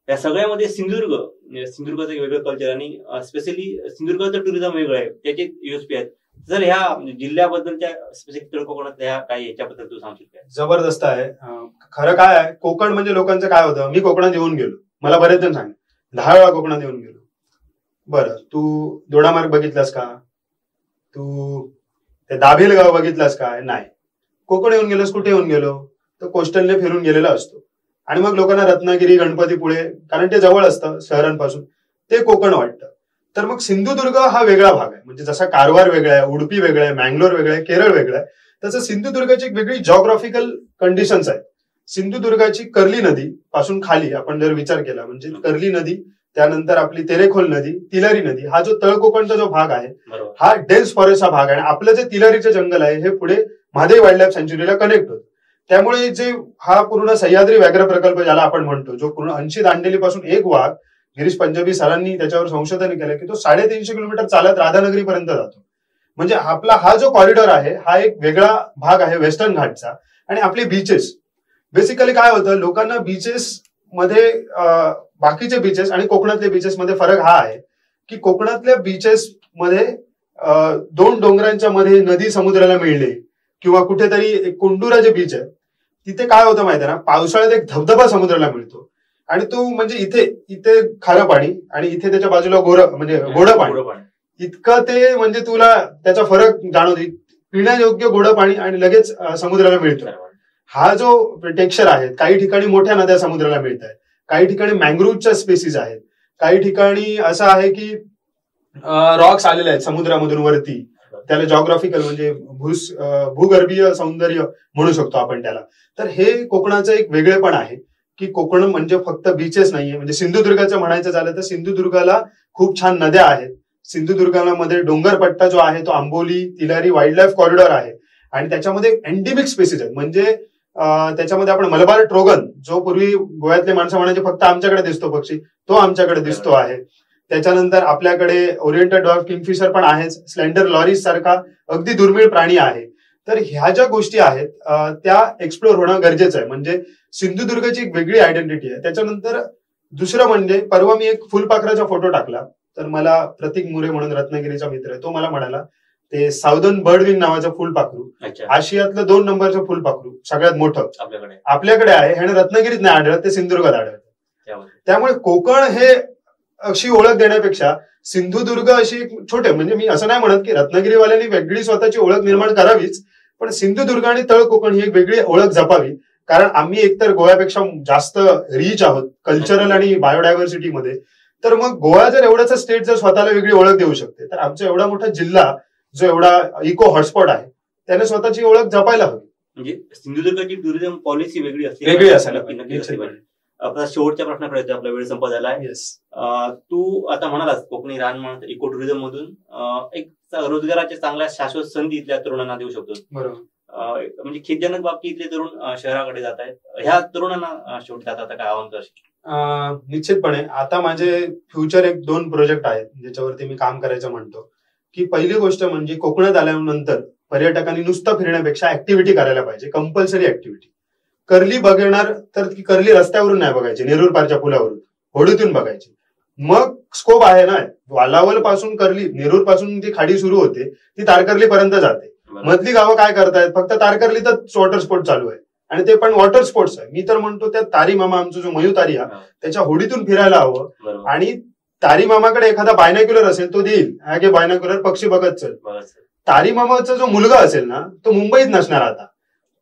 या सगळ्यामध्ये सिंधुदुर्गाचं एक वेगळं कल्चर आणि स्पेशली सिंधुदुर्गाचं टुरिझम वेगळं आहे, त्याचे युएसपी आहेत. जर ह्या जिल्ह्याबद्दलच्या स्पेसिफिक तळ कोकणातल्या काही याच्याबद्दल तू सांगशील काय? जबरदस्त आहे. खरं काय आहे, कोकण म्हणजे लोकांचं काय होतं, मी कोकणात येऊन गेलो, मला बरेच जण सांग 10 वेळा कोकणात येऊन गेलो. बरं, तू दोडामार्ग बघितलास का? तू ते दाभेल गाव बघितलास का? नाही. कोकण येऊन गेलोस, कुठे येऊन गेलो तर कोस्टलने फिरून गेलेला असतो. आणि मग लोकांना रत्नागिरी, गणपतीपुळे, कारण ते जवळ असतं शहरांपासून, ते कोकण वाटतं. तर मग सिंधुदुर्ग हा वेगळा भाग आहे. म्हणजे जसा कारवार वेगळा आहे, उडुपी वेगळं आहे, मँगलोर वेगळं आहे, केरळ वेगळं आहे, तसं सिंधुदुर्गाची एक वेगळी जॉग्राफिकल कंडिशन्स आहेत. सिंधुदुर्गाची कर्ली नदी पासून खाली आपण जर विचार केला, म्हणजे कर्ली नदी, त्यानंतर आपली तेरेखोल नदी, तिलारी नदी, हा जो तळ कोकणचा जो भाग आहे हा डेन्स फॉरेस्ट हा भाग आहे. आणि आपलं जे तिलारीचं जंगल आहे हे पुढे महादेव वाईल्ड लाईफ सँच्युरीला कनेक्ट होतं. त्यामुळे जे हा पूर्ण सह्याद्री व्याघ्र प्रकल्प ज्याला आपण म्हणतो, जो पूर्ण 80 दांडेलीपासून एक वाघ, गिरीश पंजाबी सरांनी त्याच्यावर संशोधन केलं की तो 350 किलोमीटर चालत राधानगरीपर्यंत जातो. म्हणजे आपला हा जो कॉरिडॉर आहे हा एक वेगळा भाग आहे वेस्टर्न घाटचा. आणि आपले बीचेस, बेसिकली काय होतं, लोकांना बीचेस मध्ये बाकीचे बीचेस आणि कोकणातल्या बीचेस मध्ये फरक हा आहे की कोकणातल्या बीचेस मध्ये 2 डोंगरांच्या मध्ये नदी समुद्राला मिळणे, किंवा कुठेतरी एक कुंडुरा जे बीच आहे तिथे काय होतं माहिती आहे ना, पावसाळ्यात एक धबधबा समुद्राला मिळतो आणि तो म्हणजे इथे खारं पाणी आणि इथे त्याच्या बाजूला गोडं पाणी, इतकं ते म्हणजे तुला त्याचा फरक जाणवतो. पिण्यायोग्य गोडं पाणी आणि लगेच समुद्राला मिळतो. हा जो टेक्स्चर आहे, काही ठिकाणी मोठ्या नद्या समुद्राला मिळत आहेत, काही ठिकाणी मँग्रोव्हच्या स्पेसीज आहेत, काही ठिकाणी असं आहे की रॉक्स आलेले आहेत समुद्रामधून वरती, त्याला जॉग्राफिकल म्हणजे भूगर्भीय सौंदर्य म्हणू शकतो आपण त्याला. तर हे कोकणाचं एक वेगळेपण आहे की कोकण म्हणजे फक्त बीचेस नाहीये. म्हणजे सिंधुदुर्गाचं म्हणायचं झालं तर सिंधुदुर्गाला खूप छान नद्या आहेत. सिंधुदुर्गामध्ये डोंगरपट्टा जो आहे तो Amboli Tilari wild life corridor आहे आणि त्याच्यामध्ये एंडेमिक स्पेसीज आहेत. म्हणजे त्याच्यामध्ये आपण मलबार ट्रोगन, जो पूर्वी गोव्यातले माणसं म्हणायचे फक्त आमच्याकडे दिसतो पक्षी, तो आमच्याकडे दिसतो आहे. त्याच्यानंतर आपल्याकडे ओरिएंटल डॉर्फ किंगफिशर पण आहेच, स्लेंडर लॉरीस सारखा अगदी दुर्मिळ प्राणी आहे. तर ह्या ज्या गोष्टी आहेत त्या एक्सप्लोर होणं गरजेचं आहे. म्हणजे सिंधुदुर्गाची एक वेगळी आयडेंटिटी आहे. त्याच्यानंतर दुसरं म्हणजे परवा मी एक फुलपाखराचा फोटो टाकला, तर मला प्रतीक मुरे म्हणून रत्नागिरीचा मित्र आहे, तो मला म्हणाला ते साऊदर्न बर्डविंग नावाचं फुलपाखरू, आशियातलं 2 नंबरचं फुलपाखरू, सगळ्यात मोठं आपल्याकडे आहे, ह्याने रत्नागिरीत नाही आढळत, ते सिंधुदुर्गात आढळतं. त्यामुळे कोकण हे अशी ओळख देण्यापेक्षा सिंधुदुर्ग अशी छोटे, म्हणजे मी असं नाही म्हणत की रत्नागिरीवाल्यांनी वेगळी स्वतःची ओळख निर्माण करावीच, पण सिंधुदुर्ग आणि तळ कोकण ही एक वेगळी ओळख जपावी. कारण आम्ही एकतर गोव्यापेक्षा जास्त रिच आहोत कल्चरल आणि बायोडायव्हर्सिटीमध्ये. तर मग गोवा जर एवढंच स्टेट जर स्वतःला वेगळी ओळख देऊ शकते, तर आमचा एवढा मोठा जिल्हा जो एवढा इको हॉटस्पॉट आहे त्याने स्वतःची ओळख जपायला हवी. म्हणजे सिंधुदुर्गाची टुरिझम पॉलिसी वेगळी असायला पाहिजे. आपला शेवटच्या प्रश्नाकडे येतो, आपला वेळ संपत आला आहे. तू आता म्हणालास कोकणी रानमाळ इको टुरिझम मधून एक रोजगाराच्या चांगल्या शाश्वत संधी इथल्या तरुणांना देऊ शकतो. बरोबर. म्हणजे खेदजनक बाबतीत इथले तरुण शहराकडे जात आहेत. ह्या तरुणांना शेवटी आता काय आव्हान करशील? निश्चितपणे आता माझे फ्युचर 2 प्रोजेक्ट आहेत ज्याच्यावरती मी काम करायचं म्हणतो. की पहिली गोष्ट म्हणजे कोकणात आल्यानंतर पर्यटकांनी नुसतं फिरण्यापेक्षा ऍक्टिव्हिटी करायला पाहिजे, कंपल्सरी ऍक्टिव्हिटी. कर्ली बघणार तर ती कर्ली रस्त्यावरून नाही बघायची, नेरूर पारच्या पुलावरून, होडीतून बघायची. मग स्कोप आहे ना, वालावल पासून कर्ली, नेरूर पासून ती खाडी सुरू होते, ती तारकर्ली पर्यंत जाते. मधली गावं काय करतायत, फक्त तारकर्लीतच वॉटर स्पोर्ट चालू आहे आणि ते पण वॉटर स्पोर्ट्स आहे. मी तर म्हणतो त्या तारी मामा, आमचा जो मयू तारी हा, त्याच्या होडीतून फिरायला हवं. आणि तारी मामाकडे एखादा बायनाक्युलर असेल तो देईल, हा घे बायनाक्युलर, पक्षी बघत चल. तारी मामाचा जो मुलगा असेल ना तो मुंबईत नसणार, आता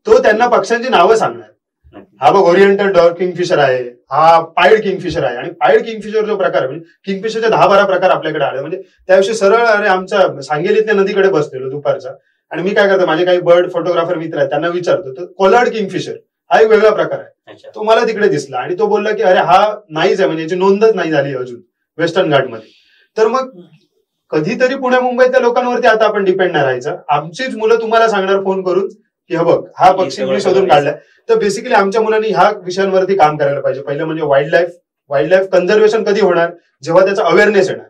तो त्यांना पक्ष्यांची नावं सांगणार. हा बघ ओरिएंटल डॉर्फ किंगफिशर आहे, हा पाईड किंगफिशर आहे. आणि पाईड किंगफिशर जो प्रकार म्हणजे किंगफिशरचे 10-12 प्रकार आपल्याकडे आले. म्हणजे त्याविषयी सरळ अरे आमच्या सांगेलीतल्या नदीकडे बसलेलो दुपारचा, आणि मी काय करतो, माझे काही बर्ड फोटोग्राफर मित्र आहेत त्यांना विचारतो, तर कोलार्ड किंगफिशर हा एक वेगळा प्रकार आहे, तो मला तिकडे दिसला. आणि तो बोलला की अरे हा नाहीच आहे, म्हणजे याची नोंदच नाही झाली अजून वेस्टर्न घाटमध्ये. तर मग कधीतरी पुण्या मुंबईतल्या लोकांवरती आता आपण डिपेंड नाही राहायचं. आमचीच मुलं तुम्हाला सांगणार फोन करून की हा बघ हा पक्षी मी शोधून काढलाय. तर बेसिकली आमच्या मुलांनी ह्या विषयांवरती काम करायला पाहिजे. पहिलं म्हणजे वाईल्ड लाईफ कन्झर्वेशन कधी होणार, जेव्हा त्याचा अवेअरनेस येणार.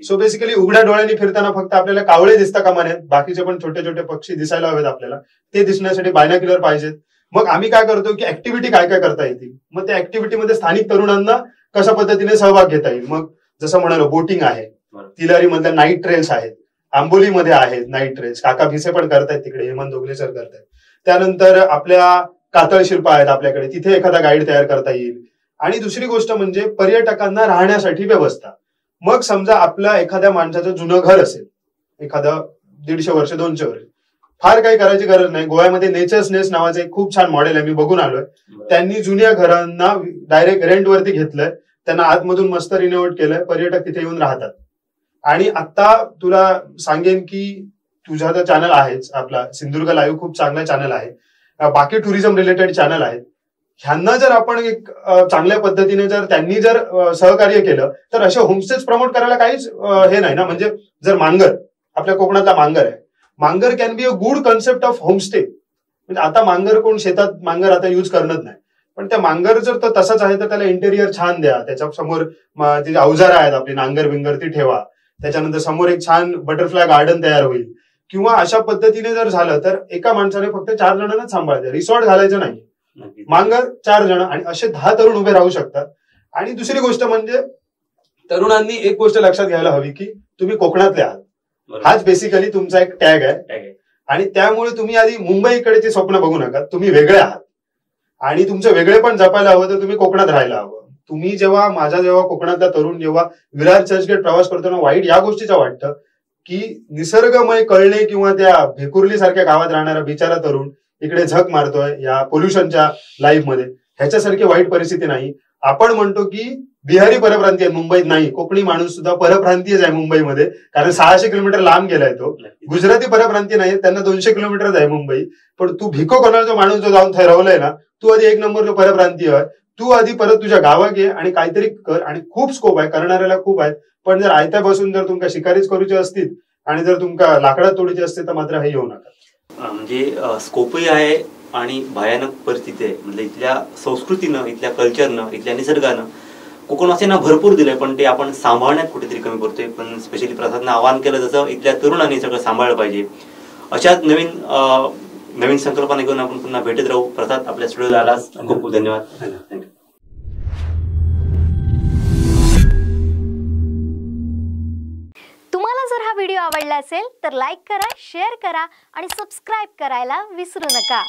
सो बेसिकली उघड्या डोळ्यांनी फिरताना फक्त आपल्याला कावळे दिसता कामा नयेत, बाकीचे पण छोटे छोटे पक्षी दिसायला हवेत आपल्याला. ते दिसण्यासाठी बायनॉक्युलर पाहिजेत. मग आम्ही काय करतो की ऍक्टिव्हिटी काय काय करता येतील, मग त्या ऍक्टिव्हिटीमध्ये स्थानिक तरुणांना कशा पद्धतीने सहभाग घेता येईल. मग जसं म्हणालो बोटिंग आहे, तिलारी मधल्या नाईट ट्रेल्स आहेत, आंबोलीमध्ये आहेत नाईट ट्रेल्स, काका भिसे पण करतायत तिकडे, हेमंत दोगले सर करतायत. त्यानंतर आपल्या कातळ शिल्प आहेत आपल्याकडे, तिथे एखादा गाईड तयार करता येईल. आणि दुसरी गोष्ट म्हणजे पर्यटकांना राहण्यासाठी व्यवस्था. मग समजा आपल्या एखाद्या माणसाचं जुनं घर असेल, एखादं 150 वर्ष 200 वर्ष, फार काही करायची गरज नाही. गोव्यामध्ये नेचर्स नेस्ट नावाचं एक खूप छान मॉडेल आहे, मी बघून आलोय. त्यांनी जुन्या घरांना डायरेक्ट रेंटवरती घेतलंय, त्यांना आतमधून मस्त रिनोव्हेट केलंय, पर्यटक तिथे येऊन राहतात. आणि आता तुला सांगेन की तुझा तर चॅनल आहेच, आपला सिंधुदुर्ग लाईव्ह खूप चांगला चॅनल आहे, बाकी टुरिझम रिलेटेड चॅनल आहेत. ह्यांना जर आपण एक चांगल्या पद्धतीने जर त्यांनी जर सहकार्य केलं तर असे होमस्टेज प्रमोट करायला काहीच हे नाही ना. म्हणजे जर मांगर, आपल्या कोकणातला मांगर आहे, mangar can be a good concept of homestay. म्हणजे आता मांगर कोण शेतात मांगर आता युज करत नाही, पण त्या मांगर जर तो तसाच आहे तर त्याला इंटेरियर छान द्या, त्याच्या समोर जे अवजारं आहेत आपली नांगर बिंगर ती ठेवा, त्याच्यानंतर समोर एक छान बटरफ्लाय गार्डन तयार होईल. किंवा अशा पद्धतीने जर झालं तर एका माणसाने फक्त 4 जणांनाच सांभाळते, रिसॉर्ट घालायचं नाही, मांगर 4 जण, आणि असे 10 तरुण उभे राहू शकतात. आणि दुसरी गोष्ट म्हणजे तरुणांनी एक गोष्ट लक्षात घ्यायला हवी की तुम्ही कोकणातले आहात, हाच बेसिकली तुमचा एक टॅग आहे. आणि त्यामुळे तुम्ही आधी मुंबईकडेचे स्वप्न बघू नका, तुम्ही वेगळे आहात आणि तुमचं वेगळे पण जपायला हवं तर तुम्ही कोकणात राहायला हवं. तुम्ही जेव्हा कोकणातला तरुण जेव्हा विरार चर्चगेट प्रवास करताना वाईट या गोष्टीचं वाटतं की निसर्गमय कळणे किंवा त्या भेकुर्ली सारख्या गावात राहणारा बिचारा तरुण इकडे झक मारतोय या पोल्युशनच्या लाईफ मध्ये, ह्याच्यासारखी वाईट परिस्थिती नाही. आपण म्हणतो की बिहारी परप्रांतीय मुंबईत नाही, कोकणी माणूस सुद्धा परप्रांतीयच आहे मुंबईमध्ये, कारण 600 किलोमीटर लांब गेलाय तो. गुजराती परप्रांतीय नाही, त्यांना 200 किलोमीटरच आहे मुंबई. पण तू भिको कोणाला जो माणूस जो जाऊन ठरवलाय ना, तू आधी 1 नंबर जो परप्रांतीय आहे, तू आधी परत तुझ्या गावात घे आणि काहीतरी कर. आणि खूप स्कोप आहे, करणाऱ्याला खूप आहे. पण जर आयत्या बसून जर तुमका शिकारीच करूची असतील आणि जर तुमका लाकडात तोडीची असते तर मात्र हे येऊ नका. म्हणजे स्कोपही आहे आणि भयानक परिस्थिती आहे. म्हणजे इथल्या संस्कृतीनं, इथल्या कल्चरनं, इथल्या निसर्गानं कोकणवासीयांना भरपूर दिलंय, पण ते आपण सांभाळण्यात कुठेतरी कमी पडतोय. पण स्पेशली प्रसादनं आवाहन केलं जसं इथल्या तरुणांनी सगळं सांभाळलं पाहिजे. अशाच नवीन संकल्पना घेऊन आपण पुन्हा भेटत राहू. प्रसाद, आपल्या स्टुडिओला आलास, खूप खूप धन्यवाद. थँक्यू. तुम्हाला जर हा व्हिडिओ आवडला असेल तर लाईक करा, शेअर करा आणि सबस्क्राईब करायला विसरू नका.